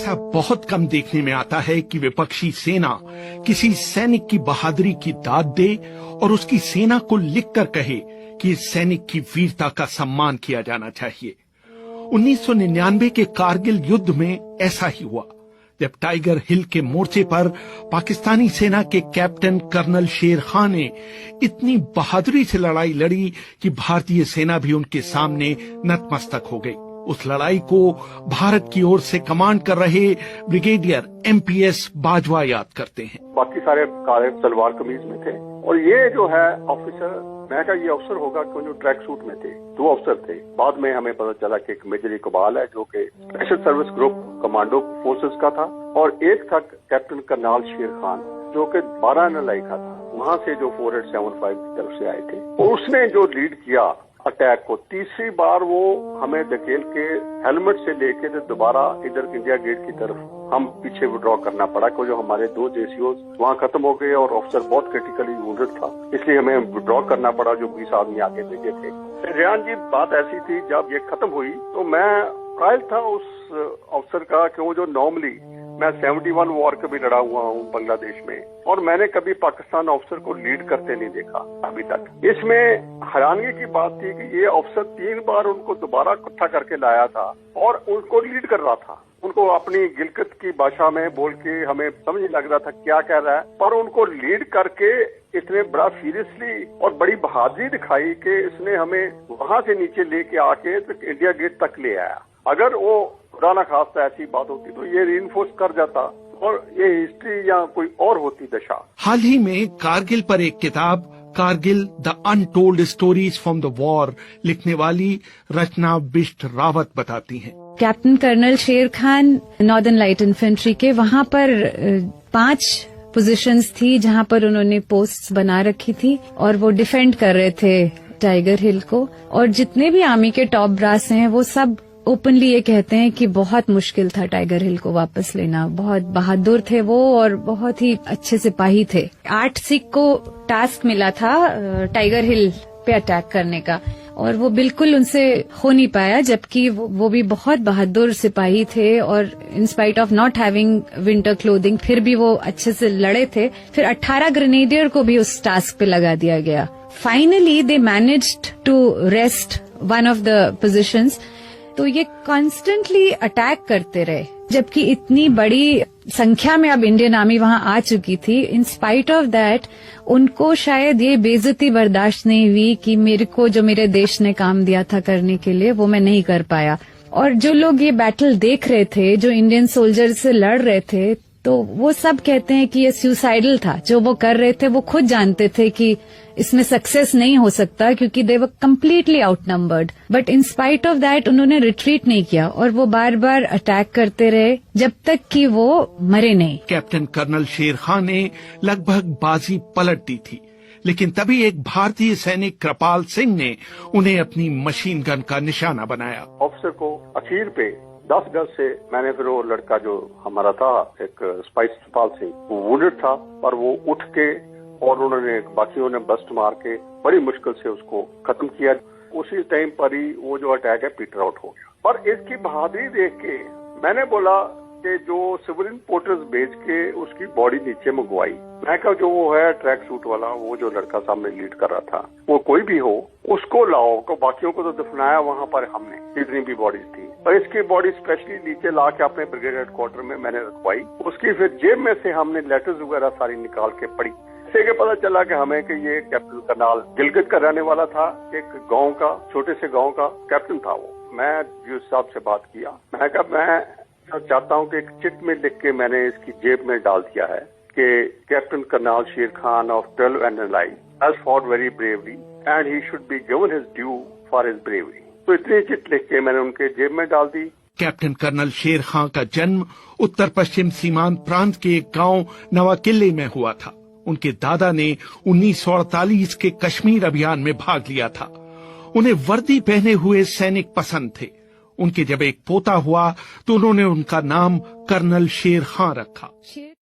ऐसा बहुत कम देखने में आता है कि विपक्षी सेना किसी सैनिक की बहादुरी की दाद दे और उसकी सेना को लिखकर कहे कि इस सैनिक की वीरता का सम्मान किया जाना चाहिए। 1999 के कारगिल युद्ध में ऐसा ही हुआ, जब टाइगर हिल के मोर्चे पर पाकिस्तानी सेना के कैप्टन कर्नल शेर खान ने इतनी बहादुरी से लड़ाई लड़ी कि भारतीय सेना भी उनके सामने नतमस्तक हो गई। उस लड़ाई को भारत की ओर से कमांड कर रहे ब्रिगेडियर एमपीएस बाजवा याद करते हैं। बाकी सारे काले सलवार कमीज में थे और ये जो है ऑफिसर, मैं कहा ये अफसर होगा क्यों, जो ट्रैक सूट में थे। 2 अफसर थे। बाद में हमें पता चला कि एक मेजर इकबाल है जो कि special service group commando forces का था, और एक था कैप्टन करनाल शेर खान जो कि 12 नलाई का था, वहां से जो 4875 की तरफ से आए थे। और उसने जो लीड किया अटैक को, तीसरी बार वो हमें धकेल के हेलमेट से लेके तो दोबारा इधर इंडिया गेट की तरफ हम पीछे विड्रॉ करना पड़ा, क्योंकि जो हमारे 2 जेसीओ वहाँ खत्म हो गए और ऑफिसर बहुत क्रिटिकली वुंडेड था, इसलिए हमें विड्रॉ करना पड़ा। जो 20 आदमी आगे भेजे थे। रेहान जी, बात ऐसी थी, जब ये खत्म हुई तो मैं कायल था उस अफसर का कि वो जो नॉर्मली मैं 71 वॉर कभी लड़ा हुआ हूँ बांग्लादेश में, और मैंने कभी पाकिस्तान अफसर को लीड करते नहीं देखा अभी तक। इसमें हैरानगी की बात थी कि ये अफसर 3 बार उनको दोबारा इकट्ठा करके लाया था और उनको लीड कर रहा था। उनको अपनी गिलगित की भाषा में बोल के हमें समझ नहीं लग रहा था क्या कह रहा है, पर उनको लीड करके इसने बड़ा सीरियसली और बड़ी बहादुरी दिखाई कि इसने हमें वहां से नीचे लेके आके तो इंडिया गेट तक ले आया। अगर वो खुदा ना खास्ता ऐसी बात होती तो ये रीइंफोर्स कर जाता और ये हिस्ट्री या कोई और होती दशा। हाल ही में कारगिल पर एक किताब Kargil the untold stories from the war लिखने वाली रचना बिष्ट रावत बताती हैं। कैप्टन कर्नल शेर खान नॉर्दर्न लाइट इन्फेंट्री के वहां पर 5 पोजीशंस थी जहां पर उन्होंने पोस्ट्स बना रखी थी और वो डिफेंड कर रहे थे टाइगर हिल को। और जितने भी आर्मी के टॉप ब्रास हैं वो सब ओपनली ये कहते हैं कि बहुत मुश्किल था टाइगर हिल को वापस लेना। बहुत बहादुर थे वो और बहुत ही अच्छे सिपाही थे। 8 सिख को टास्क मिला था टाइगर हिल पे अटैक करने का और वो बिल्कुल उनसे हो नहीं पाया, जबकि वो भी बहुत बहादुर सिपाही थे और इन spite of not having winter clothing फिर भी वो अच्छे से लड़े थे। फिर 18 ग्रेनेडियर को भी उस टास्क पे लगा दिया गया। Finally they managed to wrest one of the positions. तो ये कॉन्स्टेंटली अटैक करते रहे, जबकि इतनी बड़ी संख्या में अब इंडियन आर्मी वहां आ चुकी थी। इन स्पाइट ऑफ दैट उनको शायद ये बेइज्जती बर्दाश्त नहीं हुई कि मेरे को जो मेरे देश ने काम दिया था करने के लिए वो मैं नहीं कर पाया। और जो लोग ये बैटल देख रहे थे, जो इंडियन सोल्जर से लड़ रहे थे, तो वो सब कहते हैं कि ये सुसाइडल था। जो वो कर रहे थे वो खुद जानते थे कि इसमें सक्सेस नहीं हो सकता क्योंकि they were completely outnumbered, but in spite of that उन्होंने रिट्रीट नहीं किया और वो बार बार अटैक करते रहे जब तक कि वो मरे नहीं। कैप्टन कर्नल शेर खान ने लगभग बाजी पलट दी थी, लेकिन तभी एक भारतीय सैनिक कृपाल सिंह ने उन्हें अपनी मशीन गन का निशाना बनाया। ऑफिसर को अखीर पे 10 गज से मैंने फिर वो लड़का जो हमारा था एक स्पाइस कृपाल सिंह, वो वुंडेड था, पर वो उठ के और उन्होंने बाकियों ने बस्ट मार के बड़ी मुश्किल से उसको खत्म किया। उसी टाइम पर ही वो जो अटैक है पीटर आउट हो गया। पर इसकी बहादुरी देख के मैंने बोला कि जो सिविलियन पोर्टर्स भेज के उसकी बॉडी नीचे मंगवाई, मैं कहा जो वो है ट्रैक सूट वाला, वो जो लड़का सामने लीड कर रहा था, वो कोई भी हो उसको लाओ। तो बाकियों को तो दफनाया वहां पर हमने, जितनी भी बॉडीज थी, और इसकी बॉडी स्पेशली नीचे ला के अपने ब्रिगेड हेडक्वार्टर में मैंने रखवाई। उसकी फिर जेब में से हमने लेटर्स वगैरह सारी निकाल के पढ़ी। इससे के पता चला कि हमें कि ये कैप्टन करनाल गिलगित का रहने वाला था, एक गांव का, छोटे से गांव का कैप्टन था वो। मैं यूएस साहब से बात किया, मैं कहा मैं चाहता हूं कि एक चिट में लिख के मैंने इसकी जेब में डाल दिया है कि कैप्टन करनाल शेर Khan of 12 NLI has fought very bravely and he should be given his due for his bravery. तो इतनी चिट लिख के मैंने उनके जेब में डाल दी। कैप्टन कर्नल शेर खान का जन्म उत्तर पश्चिम सीमांत प्रांत के एक गांव नवाकिले में हुआ था। उनके दादा ने 1948 के कश्मीर अभियान में भाग लिया था। उन्हें वर्दी पहने हुए सैनिक पसंद थे। उनके जब एक पोता हुआ तो उन्होंने उनका नाम कर्नल शेर खान रखा।